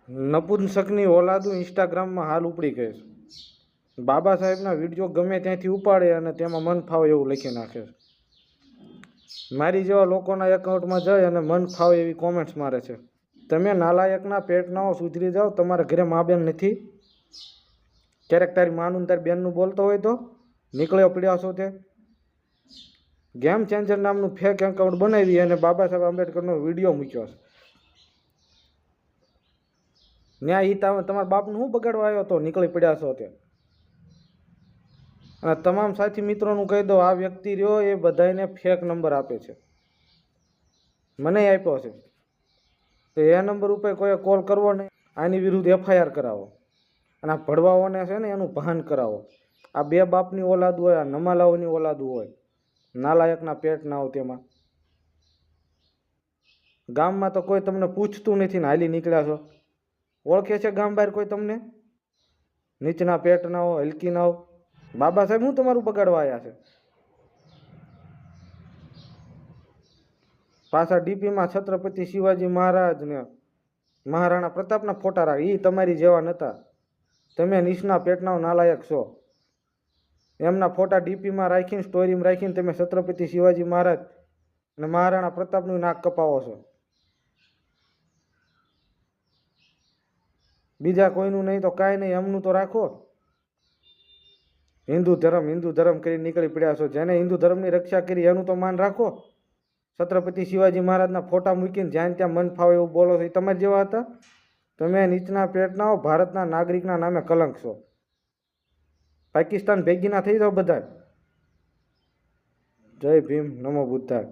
નપુંસકની ઓલાદું ઇન્સ્ટાગ્રામમાં હાલ ઉપડી ગઈ છે. બાબા સાહેબના વિડીયો ગમે ત્યાંથી ઉપાડે અને તેમાં મન ફાવે એવું લખી નાખે છે. મારી જેવા લોકોના એકાઉન્ટમાં જાય અને મન ફાવે એવી કોમેન્ટ્સ મારે છે. તમે નાલાયકના પેટનાઓ સુધરી જાઓ. તમારા ઘરે મા બેન નથી? ક્યારેક તારી માનું તારી બેનનું બોલતો હોય તો નીકળ્યો પીડ્યા છો તે. ગેમ ચેન્જર નામનું ફેક એકાઉન્ટ બનાવી અને બાબા સાહેબ આંબેડકરનો વિડીયો મૂક્યો છે. ત્યાં તમારા બાપનું શું બગાડવા આવ્યો હતો? નીકળી પડ્યા છો તે. અને તમામ સાથી મિત્રોનું કહી દો, આ વ્યક્તિ રહ્યો એ બધાને ફેક નંબર આપે છે. મને આપ્યો છે તો એ નંબર ઉપર કોઈ કોલ કરવો નહીં. આની વિરુદ્ધ FIR કરાવો અને આ ભડવાઓને છે ને એનું ભાન કરાવો. આ બે બાપની ઓલાદ હોય, આ નમાલાઓની ઓલાદ હોય, નાલાયકના પેટ ના હોય. તેમાં ગામમાં તો કોઈ તમને પૂછતું નથી ને હાલી નીકળ્યા છો. ઓળખે છે ગામ બહાર કોઈ તમને? નીચના પેટ ના હો, હલકી ના હો. બાબા સાહેબ હું તમારું બગાડવા આવ્યા છે? પાછા ડીપીમાં છત્રપતિ શિવાજી મહારાજ ને મહારાણા પ્રતાપના ફોટા રાખે. એ તમારી જેવા નહોતા. તમે નીચના પેટના નાલાયક છો. એમના ફોટા ડીપીમાં રાખીને, સ્ટોરીમાં રાખીને તમે છત્રપતિ શિવાજી મહારાજ અને મહારાણા પ્રતાપનું નાક કપાવો છો. બીજા કોઈનું નહીં તો કાંઈ નહીં, એમનું તો રાખો. હિન્દુ ધર્મ કરી નીકળી પડ્યા છો. જેને હિન્દુ ધર્મની રક્ષા કરી એનું તો માન રાખો. છત્રપતિ શિવાજી મહારાજના ફોટા મૂકીને જ્યાં ત્યાં મન ફાવે એવું બોલો છો. એ તમારા જેવા હતા? તમે નીચના પેટના હો, ભારતના નાગરિકના નામે કલંક છો. પાકિસ્તાન ભેગીના થઈ જાઓ બધા. જય ભીમ, નમો બુદ્ધાય.